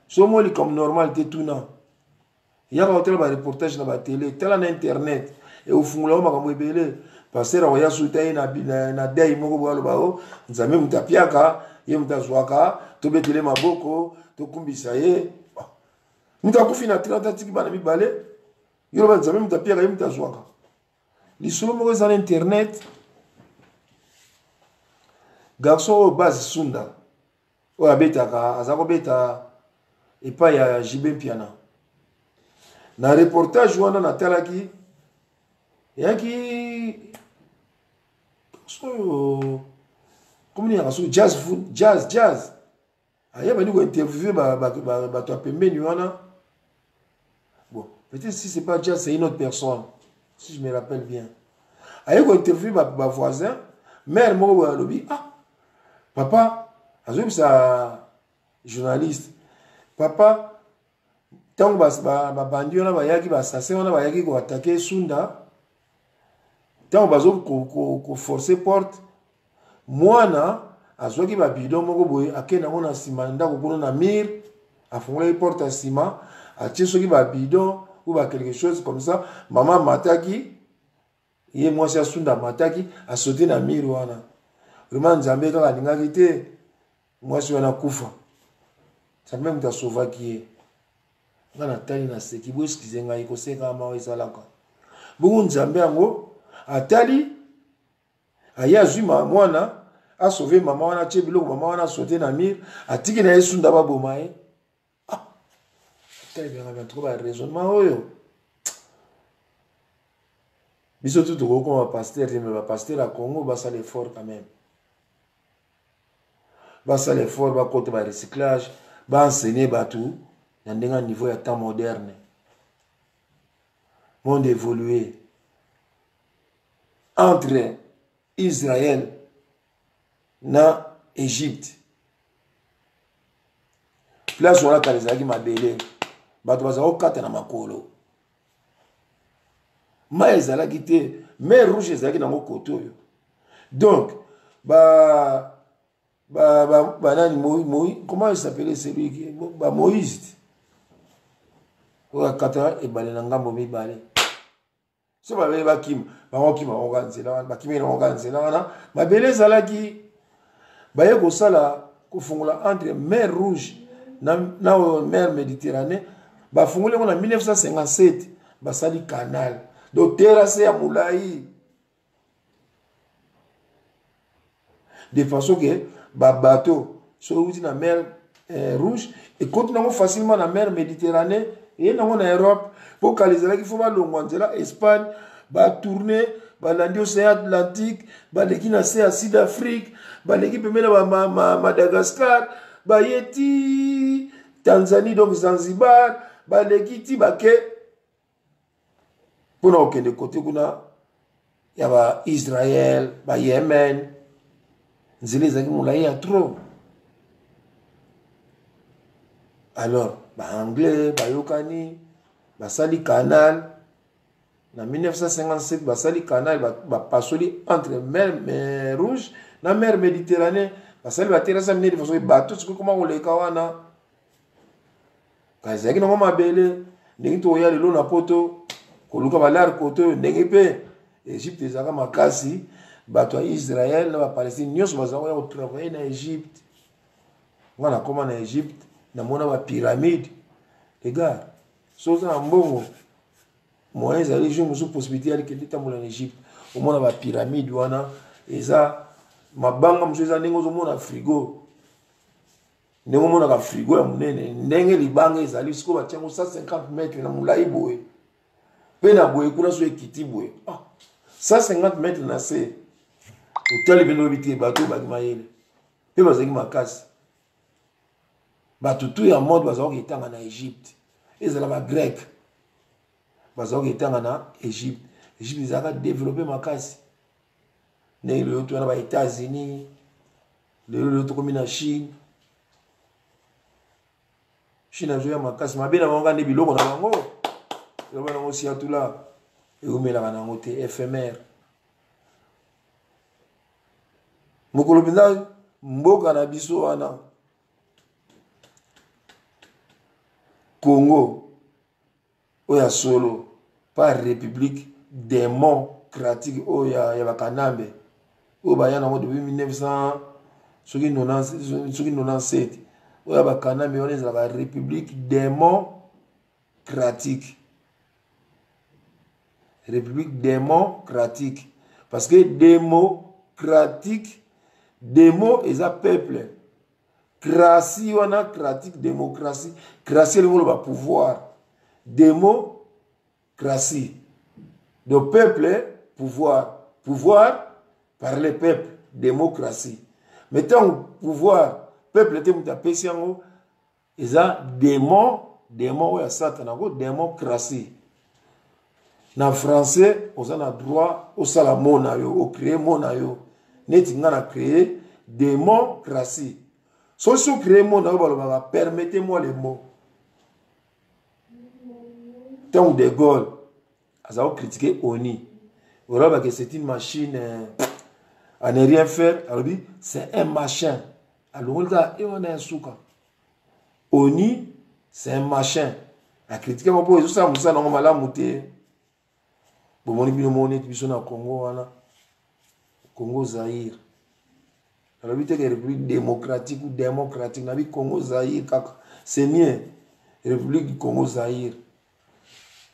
so moli comme normal te tuna yaka kotala bareportage na batélé tala na internet eofungolao makambo ebele pasteur akoya suta ye na dei moko boaloba o nzambe moto apiaka ye moto azwaka tobetele maboko tokumbisa ye moto akufi na 30 atiki bana mibale yoloba nzambe moto apiaka ye moto azwaka lisolo moko eza na internet garçon oyo base sunda oyo abetaka aza kobeta epai ya jibe mpiana na reportage wana natalaki yaki so comme ni so jazz ayeba ni ko interviewer bato ya pembeni wana bon peut-être si c'est pas jazz c'est une autre personne si je me rappelle bien ayeba interviewer ba voisin mère moko alobi ah papa azobisa journaliste papa tango babandi wana bayaki basase wana bayaki koatake sunda tango bazo koforce porte mwana azwaki babidon moko boye akenda ngo na nsima ndako kuna na mire afungolaki porte ya nsima atie soki babidon ou quelque chose comme ça mama mataki ye mwasi asunda mataki asote na mire wana vraiment nzambe kaka alingaki te mwasi wana kufa nzambe moto asovaki ye nga natali na seki bo eskize ngai koseka mawa ezalaka bongo nzambe yango atali aye azwi mwana asauve mama wana atie biloko mama wana asote na mire atiki na ye sunda baboma ye talibenga baraisonnement oyo biso tu tokokoma bapaster te me bapaster ya congo basala effort quand même basala effort bakota barecyclage baenseigner bato na ndenge niveau ya temps moderne monde évolué entre Israël na Égypte place wana kala ezalaki mabele bato bazala kokata na makolo mai ezalaki te mer rouge ezalaki nango kote oyo donc banani comment il s'appelait celui qui Moïse oyo akata ebale na ngambo mibale so babele bakima bangokima bango nzela wana bakimeli bango nzela wana mabele ezalaki baye kosala kofungola entre mer rouge na mer méditerranée bafungoli yango na 1957 basali canal donc terrasse ya molai de façon que babateau so outi na mer rouge ekoti nango facilement na mer méditerranée et dans Europe pour qu'il faut pas l'ongwanzela Espagne va tourner va landi océan Atlantique va l'équipe na Sud-Afrique va l'équipe même Madagascar va yeti Tanzanie donc Zanzibar va l'équipe va que pour nous de côté kuna ya ba Israël ba Yémen nzile zaki mulai ya trop. Alors ba anglais ba yokani ba sali canal en 1957 ba sali canal ba pasoli entre mer Rouge na mer Méditerranée ba sali ba terasa mine de façon bateau c'est comment on les kawana kazaki no mabele ndingi to ya lelo na poto koluka balar koto ndenge pe Égypte ezaka makasi bato ya Israël na ba Palestine nyonso bazaka ya travailler na Égypte ngana koma na Égypte na mona ba pyramide les gars soza na mbongo moyens ali jour musu possibilité ali kende tambola en Égypte au mona ba pyramide wana eza mabanga musu eza ndenge ozomona frigo ndenge omona ka frigo ya munene ndenge libanga ezali siko batiango 150 mètres na mulai boye pe na boye kuna so ekiti boye 150 mètres na se hôtel bino biti bato ba mayele pe bazaki makasi bato tout ya monde bazaki etanga na Égypte ezala ba grec bazaki etanga na Égypte ezaka développer makasi ne le to na ba États-Unis le to comme na Chine a joué à makasi mabe na bango ne biloko na bango le bana aussi atula et omela kana ngote éphémère mokolo pinda mboka na biso wana Congo oya solo par République démocratique oya ya bakanambe o bayana ngo depuis 1900 soki 97 oya bakanambe on ezala ba République démocratique parce que démocratique démo eza peuple cratie wana pratique démocratie cratie le ba pouvoir démocratie le peuple pouvoir par le peuple démocratie mettons pouvoir peuple te muta pesiango eza démo ya satana ko démocratie na français oza na droit au salamo na yo au créer mona yo neti ngana créer démocratie. Si vous créez mon nom, permettez-moi les mots. Tant de Gaulle, ils ont critiqué ONI. C'est une machine à ne rien faire. Alors, c'est un machin. Alors, on a un souka. ONI, c'est un machin. À critiquer mon pote, ça, ça, on va la monter. Bon, on est bien monnaie, tu es au Congo, Congo Zaïre. Alors, la République démocratique ou démocratique, la Congo Zaïre, c'est mieux. République du Congo Zaïre.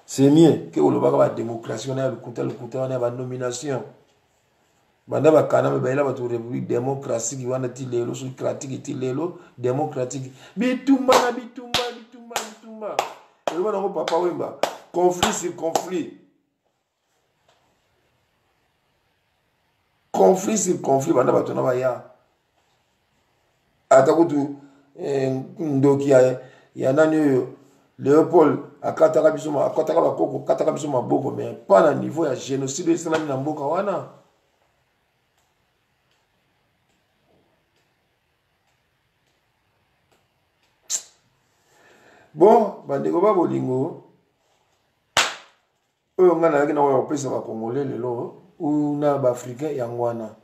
C'est mieux que la démocratie, on a le côté, on a la nomination. Banda ba kaname ba ila ba République démocratique, on a tilelo, socratique, tilelo, démocratique. Bitumba. Et le bon papa Wemba, conflit sur conflit. Conflit sur conflit, banda ba tona ba ya. Atakutu ndoki ya nani Léopold akataka biso maboko mais pas na niveau ya génocide esalami na mboka wana. Bon bandeko ba bolingo oyo ngana yaki na opesa ba congolais lelo ou na ba africain yangwana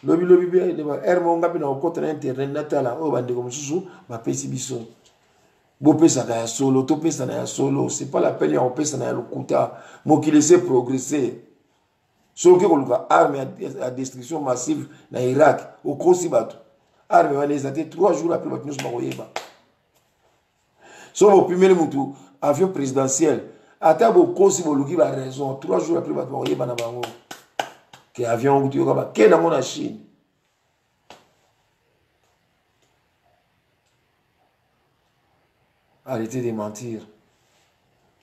lobi be de ba ermo ngapi na okota na internet natala oyo bandeko mususu ba pesi biso bo pesa ka ya solo to pesa na ya solo c'est pas la peine ya opesa na ya lokuta mokili se progresser soki koluka arme à destruction massive na Irak au kosi bato arme wana ezate 3 jours après bato nyonso bakoyeba so bopimeli mutu avion présidentiel ata bokosi boluki ba raison 3 jours après bato bakoyeba na bango ke avion kutu yoka bakende yango na Chine. Arrêtez de mentir.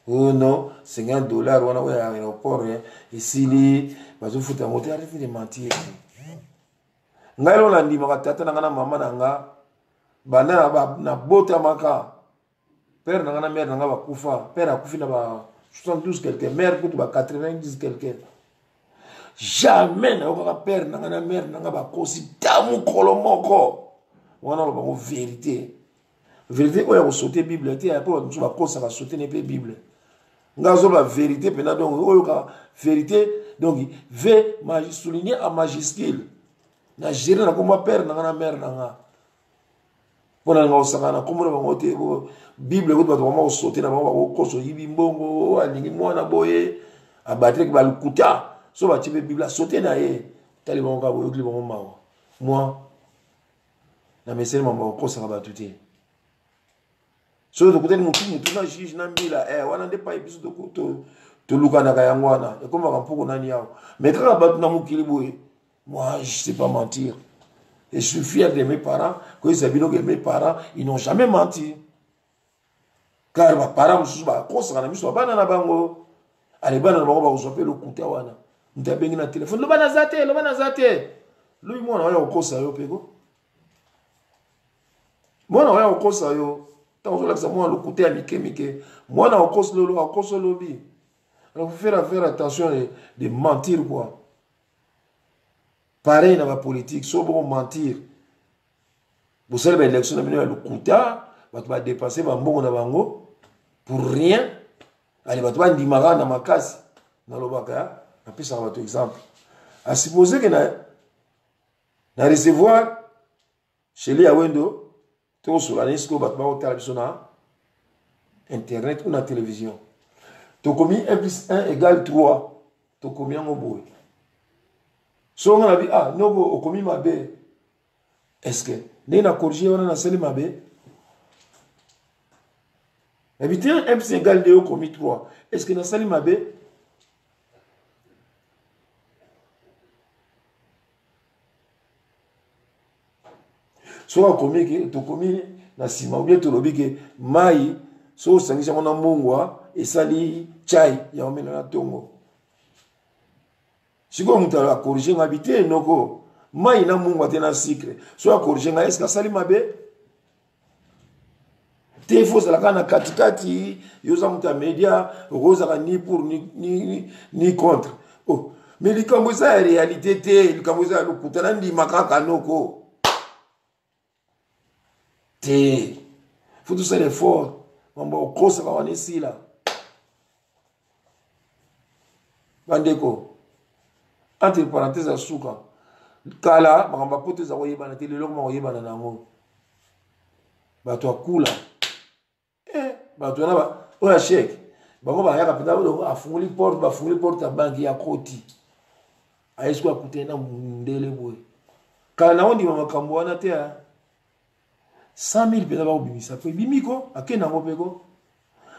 Oh non, $50, on a à l'aéroport, ici, les, bazofuta moté, arrêtez de mentir. Ngai lo landi makatata na ngana mama na nga, bana na bota maka. Père na ngana mère na nga bakufa, père akufi na ba 72 quelqu'un, mère kutu ba 90 quelqu'un. Jamais na okaka père na ngana mère na nga bakosi tamu kolomoko. Wana lo bango vérité. Vérité oya ko sauter Bible, te ya po ba kosa ba sauter ne pe Bible. Ngazo la vérité pena donc oyoka vérité donc V souligné en majuscule. Na gérer na comme père na ngana mère na nga. Pona nga osangana comme na bango te Bible ko ba to sauter na bango ko so yibi mbongo alingi mwana boye abattre ki balukuta so ba tibe Bible sauter na ye tali bango ka boyo kli bango mawa. Moi na mesel mama ko sa ba tuté. So de côté mutu na juge na mbila wana nde pa ebiso to luka na kayangwana e comme ka mpoko nani yao mais quand ba na mukili boye moi je sais pas mentir et je suis fier de mes parents que c'est bien que mes parents ils n'ont jamais menti car mes parents mususu ba kosa na miso bana na bango ale bana na bango ba kosope le kuta wana ntabengi na téléphone lo bana zate lui mwana oya kosa yo pego mwana oya kosa yo. Tant que ça moi le côté à mike moi na okos lobby alors faut faire attention de mentir quoi pareil dans la politique so bon mentir vous savez l'élection na le kuta va dépasser ba mbongo na bango pour rien allez va toi ndimara na makasi na lobaka na pesa ba exemple à supposer que na recevoir chez les awendo tout sur la liste que internet ou la télévision. Tu commis 1 plus 1 égale 3. Tu commis un boy. Si on a dit, ah, non, on commis ma B. Est-ce que nous avons corrigé, on a scellé ma B? Et puis, 1 plus 1 égale 2, on commis 3. Est-ce que nous avons scellé ma B? Si on a commis, tu commis na sima ou bien tu lobi que mai so sangisa mona mungwa esali chai ya omena na tongo siko muta la corriger ngabité noko mai na mungwa te na sucre so a corriger nga eska sali mabe te fo sala kana katikati yoza muta media roza ka ni pour ni contre oh mais likambo za réalité te likambo za lokutana ndi makaka noko te faut tout faire l'effort mambo kosa kwa wanisila bandeko entre parenthèses asuka kala makamba pote za koyebana te lelo ma koyebana nango bato akula bato na ba oya chèque bango ba yaka penda bo afunguli porte ya banki ya koti ayesu akute na ndele boy kala na ondi makambo wana te 100 000 pena ba obimisa pe bimiko akena ngo peko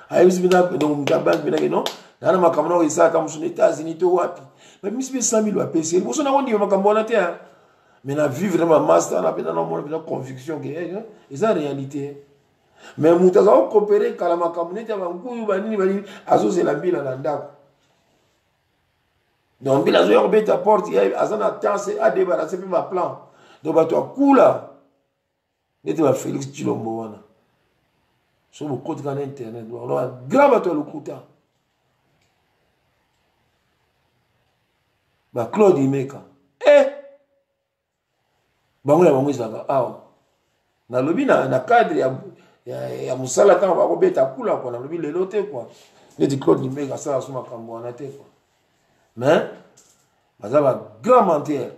ayebisi pena donc mutabanki pena keno na makambo na isa ta musuni États-Unis to wapi ba bimisi pe 100 000 ba pesi boso na ondi makambo wana te mais na vivre ma master na pena na mona pena conviction que eza réalité mais mutaza ko coopérer kala makambo neti ba nguyu banini azozela mbila na ndako donc mbila zo yobeta porte azana chance a débarrasser pe ba plan donc bato akula neti ba Félix Tshilombo wana so bokoti kana internet alors grand bato lokuta ba Claude Imeka bango ya bango ezaka awa nalobi na cadre ya musala ntango bakobeta kula kwa nalobi lelo te kwa neti Claude Imeka asala so makambo wana te kwa mais baza ba grand menteur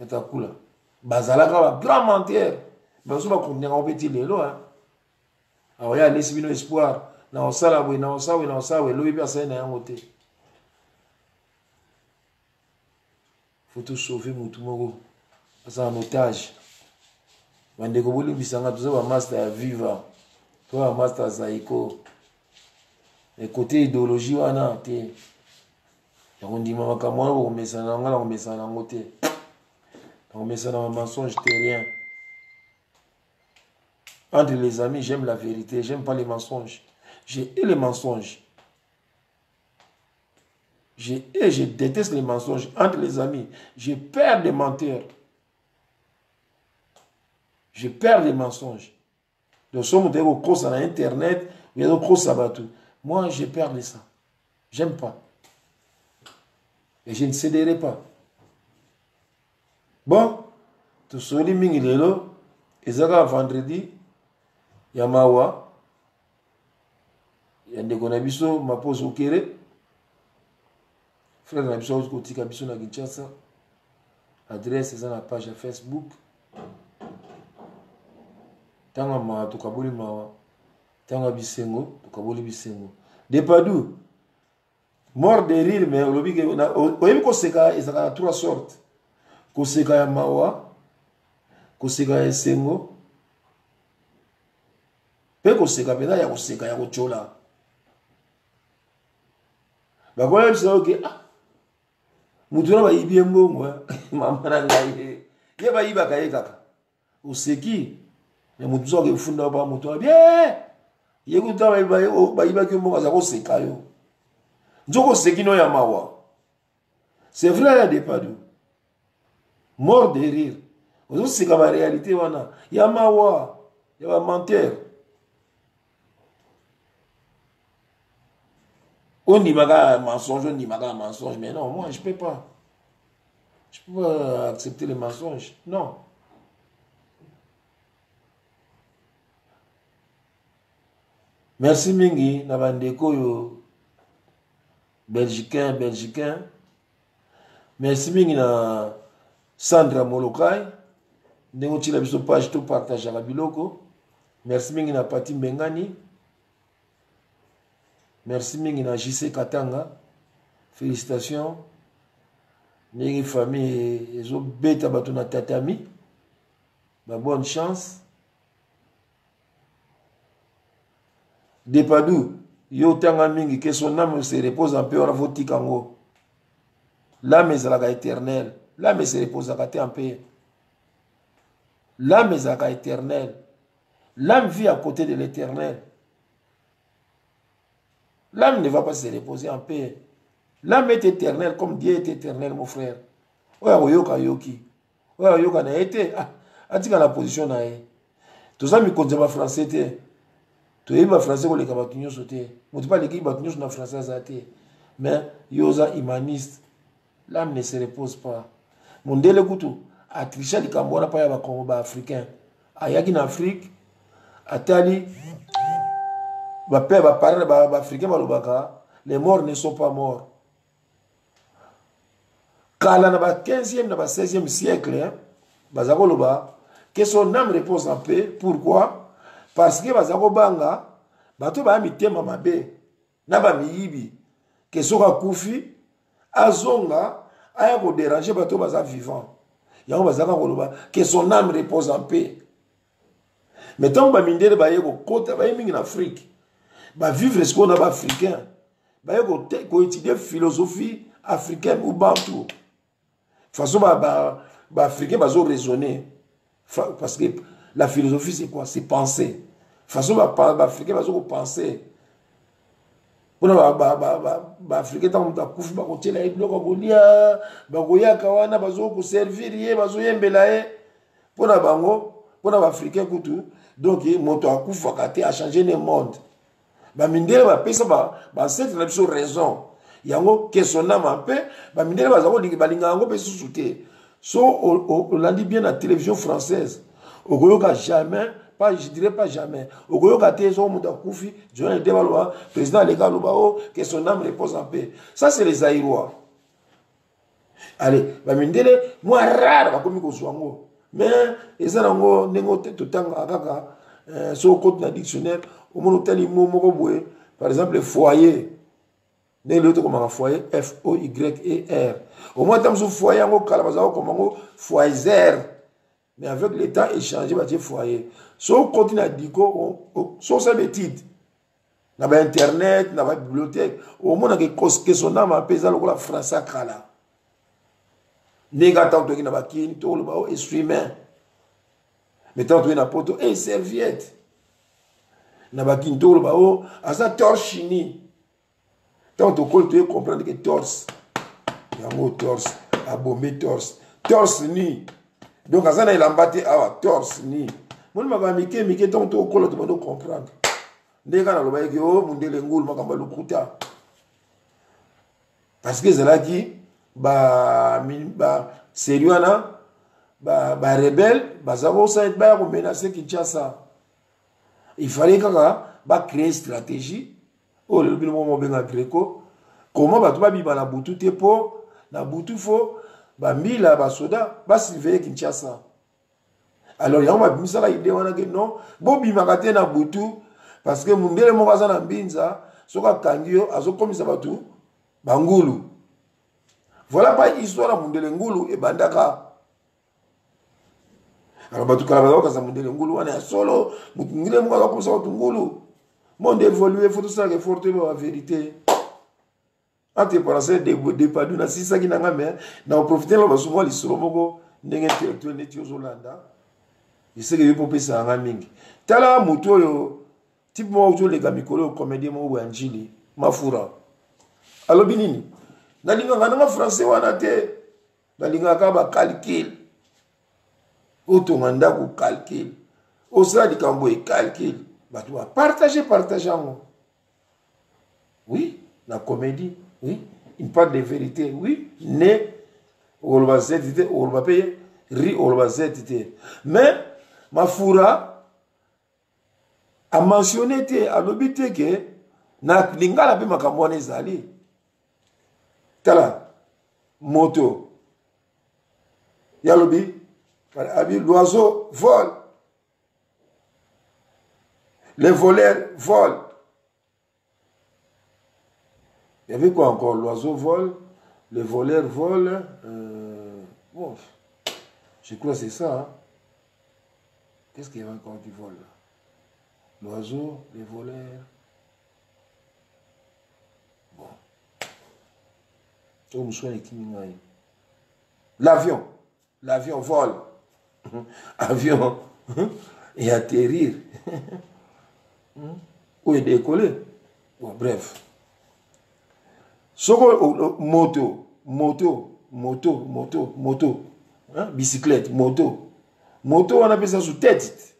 eta kula bazalaka ba grand menteur baso bakondinga opeti lelo aoya alesi bino espoir na osala boye na osawe lobi mpe asali na yango te faut tout sauver mutu moko aza en otage bandeko bolimbisanga toza bamaster ya viva to bamaster ya zaiko ekote idéologie wana te nakondima makambo wana bokomesana na nga na komesana nango te nakomesana na mensonge te rien. Entre les amis, j'aime la vérité, j'aime pas les mensonges. J'ai les mensonges. Je déteste les mensonges entre les amis. J'ai peur des menteurs. J'ai peur des mensonges. Donc, si on est cause sur Internet, il y a des causes sabatou. Moi, j'ai peur de ça. J'aime pas. Et je ne céderai pas. Bon, tout ce qui est là, et ça vendredi, il y a Mawa, il y a des konabiso, ma pose au Kéré. Frère Nabiso, côté Kabiso na Kinshasa. Adresse, c'est dans la page Facebook. Tanga ma to kabuli mawa. Tanga bisengo, to kabuli bisengo. Depadou. Mort de rire, mais au lobby, oyebi koseka ezaka trois sortes. Koseka ya mawa, koseka ya esengo, pe koseka pena ya koseka ya kochola. Bakoya bisa oke ah. Mutu na ba ibi mbongo, mama na ngai. Ye ba iba kaye kaka. Oseki, ya mutu zo ke funda ba mutu bien. Ye kuta ba iba ke mbongo za koseka yo. Njoko sekino ya mawa. C'est vrai, il y a des padous. Mort de rire. Aujourd'hui, c'est comme la réalité. Il y a mawa. Il y a menteur. On dit mensonge, on dit mensonge. Mais non, moi, je ne peux pas. Je ne peux pas accepter les mensonges. Non. Merci Mingi. Nabandeko yo. Belgicain. Merci mingi na Sandra Molokai. Ndengoti la biso page to partage la biloko. Merci mingi na Pati Mbengani. Merci mingi na JC Katanga. Félicitations. Ndenge famille ezo beta bato na tatami. Ba bonne chance. Depadou. Yo tanga mingi que son âme se repose en paix on a voté kango. L'âme est la éternelle. L'âme se repose en paix. L'âme est la éternelle. L'âme vit à côté de l'éternel. L'âme ne va pas se reposer en paix. L'âme est éternelle comme Dieu est éternel, mon frère. Oya oyoka yoki. Oya oyoka na été. Atika la position na e. Tout ça mi konzema français te. Tu es français pour les cabatinios sauter. Moi, tu parles des cabatinios na français azate. Mais yosa humaniste. L'âme ne se repose pas. Mon délai couteau. A triché du Cambodge pas ya Congo africain. Ayaki en Afrique. Atali. Ba père ba parler ba africain ba lobaka. Les morts ne sont pas morts. Kala na ba 15e na ba 16e siècle hein. Bazako loba que son âme repose en paix. Pourquoi? Parce que bazako banga bato ba mitema mabe na ba miyibi que soka kufi azonga aya ko déranger bato baza vivant yango bazaka koloba que son âme repose en paix. Mais tant ba mindele ba yeko kota ba mingi en Afrique ba vivre ce qu'on a ba africain ba yeko ko étudier philosophie africaine ou bantou façon ba africain bazo raisonner parce que la philosophie c'est quoi? C'est penser. Façon africain bazo penser. Pour africain tant que kufi ba kotela ibloko kolia ba koyaka wana bazo ko servir ye bazo yembela ye pona bango pona ba africain kutu donc moto akufa kate a changer le monde. Ba mindele ba pesa ba cette la biso raison. Yango que son âme en paix ba mindele bazo balinga ngo pe susute. So on l'a dit bien à la télévision française. Ogoyoka jamais, pas, je dirais pas jamais. Ogoyoka tezo muta kufi, John el Debaloa, président Lega Lobao, que son âme repose en paix. Ça c'est les Aïrois. Allez, ba mindele moi rare ba komi ko zwango. Mais ezanango nengo totanga kaka so code na dictionnaire, au mono tali mo moko boye, par exemple le foyer. Ne l'autre comme un foyer F O Y E R. Au moins tam so foyer ngo kala bazao comme ngo foyer. Mais avec le temps échangé, bah, foyer. Si on continue à dire que ça bêtise, dans Internet, dans la bibliothèque, au moins, que son âme a pesé le français à Kala. Négatant, tu as dit que tu es humain. Mais tant que tu as poto, et serviette. na bakintolo ba o asa torse ni tant to kol tu comprendre que torse yango torse abombe torse ni donc asa na ilambate awa torse ni mon maka mike tant to kol to bando comprendre ndeka na loba yeke o mundele ngulu makamba lukuta parce que zelaki ba sérieux na ba rebelle bazako ça et ba ko menacer Kinshasa. Il fallait créer une stratégie. Oh, le moment benga Greco. Comment va tu ba na butu tepo na butu fo ba mila ba soda ba surveiller Kinshasa. Alors ya ma misala idée wana que non, bo bimaka te na butu parce que mundele mo baza na mbinza soka kangio azokomisa batu bangulu. Voilà pas histoire ya mundele ngulu e bandaka. Alors batu kala baza ka mundele ngulu wana ya solo mungile mo comme ça ngulu. Monde évoluer faut tout ça que forte la vérité. Ante penser de padu na sisa ki nanga mais na profiter la souvent li solo moko ndenge intellectuel neti ozolanda. Il sait que il peut penser en mingi. Tala muto yo type mo ozo lega mikolo comédien mo wanjili mafura. Alo binini. Na linga ngana français wana te. Na linga ka ba calcul. Auto manda ko calcul. Osra di kambo e calcul. Bah tu vas partager moi. Oui, la comédie, oui. Une part de vérité, oui. Né, on va zétiter, on va payer. Ri, on va zétiter. Mais, ma foura a mentionné, a l'obité que, na lingala pe makamwane zali. Tala, moto. Yalobi, l'oiseau vole. Les voleurs volent. Il y avait quoi encore? L'oiseau vole, les voleurs volent. Bon, je crois que c'est ça. Hein? Qu'est-ce qu'il y avait encore du vol? L'oiseau, les voleurs. Bon. L'avion. L'avion vole. Avion. Et atterrir. Ou est décollé. Bon, bref. Soko moto. Hein? Bicyclette, moto. Moto, on appelle ça sous tête.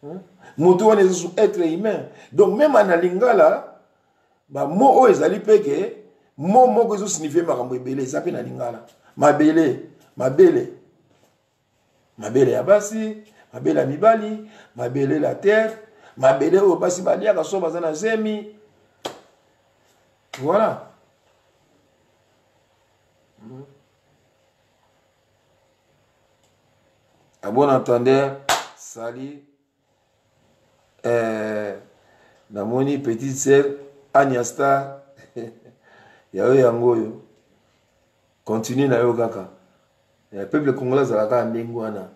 Hein? Moto, on est sous être humain. Donc, même en lingala, bah, mo ezali peke, mo que ça signifie makambo ebele, ça pe na lingala. Mabele ya basi. Mabele ya mibali, mabele la terre, mabele o basi balia kaso bazana zemi. Voilà. À bon entendeur, Sali, na moni petite sœur Agnasta, yayo yangoyo, continue na yo kaka. Le peuple congolais zalaka ndengu wana.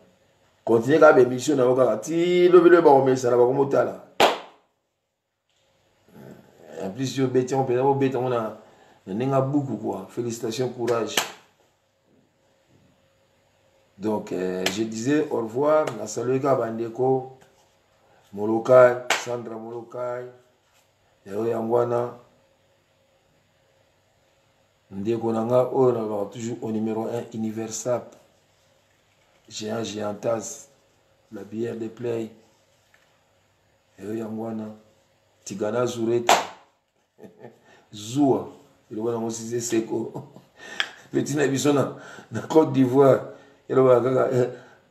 Continuez à mission na okaka ti lobele ba komesa na ba komotala. En plus yo beti on peut beti on a nenga beaucoup quoi. Félicitations, courage. Donc je disais au revoir, na salué ka bandeko Molokai, Sandra Molokai. Yo yangwana ndeko nanga o na toujours au numéro 1 universal. Géantaz, la bière de play. Et yangwana Tigana Zureta. Zoua. Il y a aussi Seko. Petit Nabison na Côte d'Ivoire. Il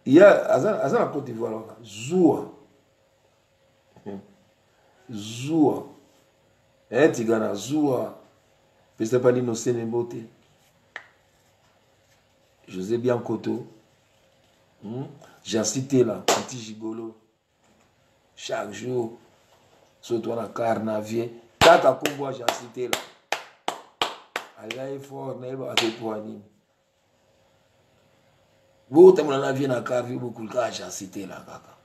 y a Azan la Côte d'Ivoire. Zoua. Zoua. Tigana Zoua. Peut-être pas l'innocent beauté. José Biancoto. J'ai cité là, petit gigolo. Chaque jour, surtout dans la carnavier. Tata Kumbo, j'ai cité là. Aïe, fort, n'est pas avec toi. Vous, t'as mon avis dans la carnavier, beaucoup de cas, j'ai cité là, kaka.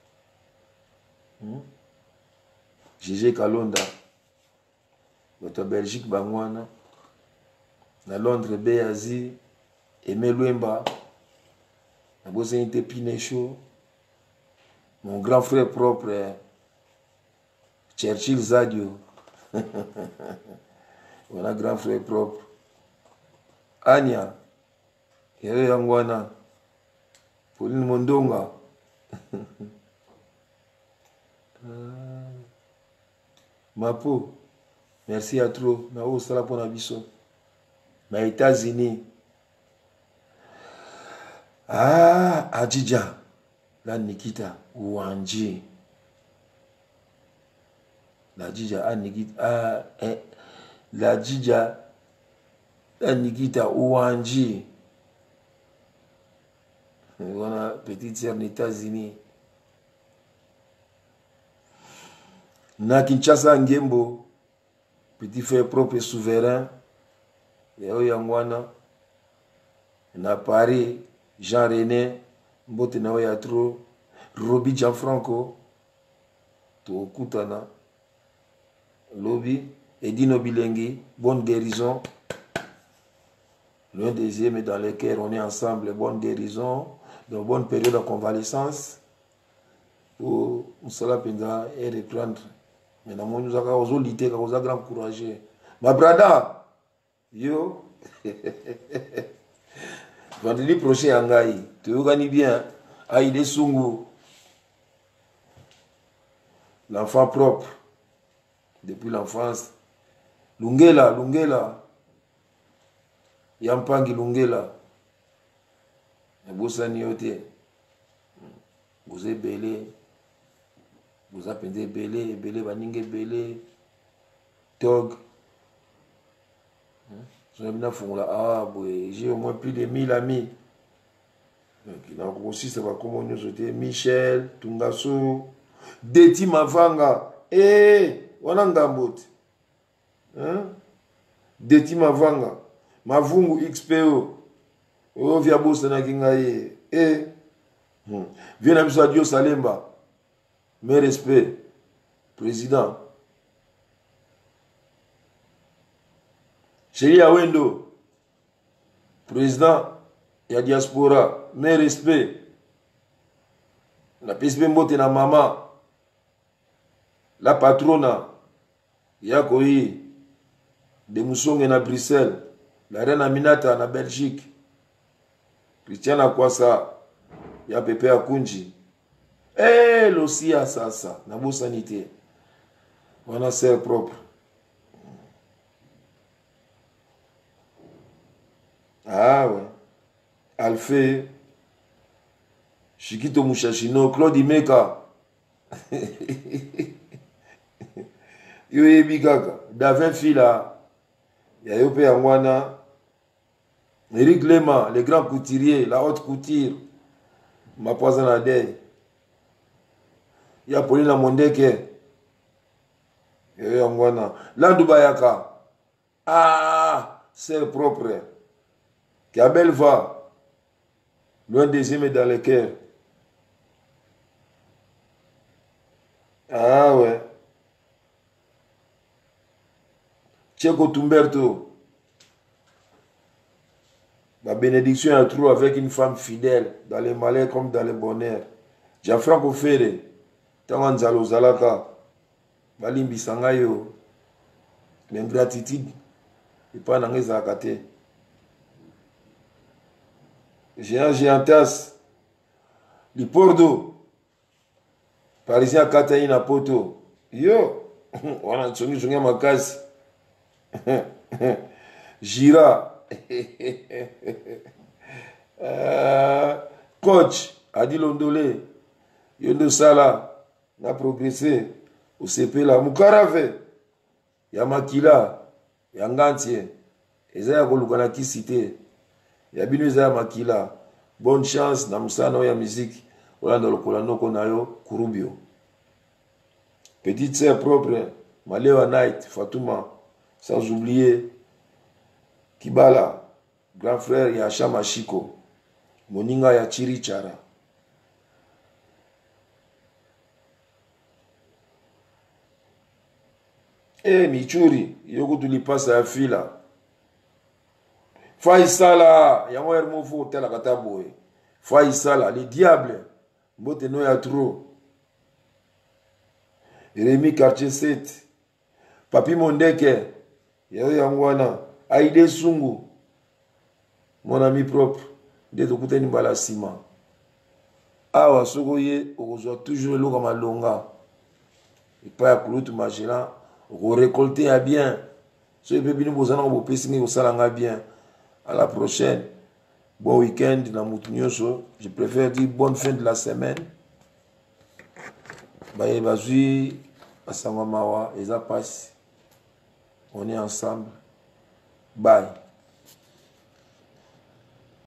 Gégé Kalonda. Votre Belgique, Bangwana. Na Londres, Béazi. Aimé Louemba. Mon grand frère propre, Churchill Zadio. Voilà grand frère propre. Anya. Yere Yangwana. Pauline Mondonga. Mapo. Merci à trop. Na o sala pour Nabiso. Na États-Unis. Ah, Adjidja. La Nikita. Ouanji. La Djidja. Ah, Nikita. La Djidja. La Nikita. Ouanji. Voilà, petite sœur des États-Unis. Na Kinshasa Ngembo. Petit frère propre et souverain. Yao Yangwana. Na Paris. Jean-René. Mbote na Oyatro. Roby Gianfranco. To Kutana. Lobby. Edino Bilengi. Bonne guérison. L'un deuxième dans lequel on est ensemble. Bonne guérison. De bonne période de convalescence. Pour Moussala Penza et reprendre. Mais dans mon nous avons lutter, nous avons grand courage. Ma brada. Yo. Vendredi prochain, Angaï. Tu organises bien. Aïdé Sungu. L'enfant propre. Depuis l'enfance. Lungela, Lungela. Yampangi Lungela. Vous avez vous êtes belé. Vous avez belé, belé, baningue belé. Tog. J'ai au moins plus de 1000 amis. Il a aussi, ça va comme nous était Michel, Tungaso, Deti Mavanga. Wanangambot. Deti Mavanga. Mavungu XPO. Oh, via Bosana Kingaye. Viens à Dieu Salemba. Mes respects. Président. Chéri Awendo. Président. Il y a diaspora. Mes respects. La PSP Mbote na maman. La patrona. Yakoyi. De Moussongue na Bruxelles. La reine Aminata na Belgique. Christian Akwasa. Ya Pepe Akunji. L'Osia Sasa. Na beau sanité. On a sœur propre. Ah ouais. Alphée. Chikito Mouchachino. Claude Imeka. Yo yebi kaka. Davin Fila. Yayope Yangwana. Eric Lema, les grands couturiers, la haute couture. Ma poisson à deuil. Il y a Paulina Mondeke. Yayo Yangwana. Landubayaka. Ah, c'est propre. Kabel va. Loin des aimes dans le cœur. Ah ouais. Tcheko Tumberto. La bénédiction est trop avec une femme fidèle, dans les malheurs comme dans les bonheurs. Gianfranco Ferre, Tanganzalo Zalaka, Balimbi Sangayo, l'ingratitude, et pas dans les akate. Géantas, Lipordo, Parisien Kataïna Poto, yo, on a tsouni makasi. Gira. Coach Adi Londolé Yondo Sala n'a progressé au CP la Mukarave Yamakila Yangantie Ezaya Kolukana qui cité Yabinu Ezaya Makila. Bonne chance na musano ya musique Olanda Lokolano Konayo Kurubio. Petite sœur propre Malewa Night Fatouma, sans oublier Kibala, grand frère Yacha Machiko, Moninga ya Chirichara. Michuri, yoko tulipasa ya fila. Faisala, yango hermofo tela kataboe. Faisala, les diables, mbote no ya trop. Rémi quartier 7 Papi Mondeke Yangwana Aïdé Sungu mon ami propre de tokutani mbala sima awa soko ye okozwa toujours eloko malonga epai ya kulutu magela okorécolte ya bien so epe bino bozana bopesi ngai kosalanga bien. À la prochaine. Bon week-end na mutu nyonso. Je préfère dire bonne fin de la semaine. Baye bazui basangwa mawa eza passe. On est ensemble. Bye.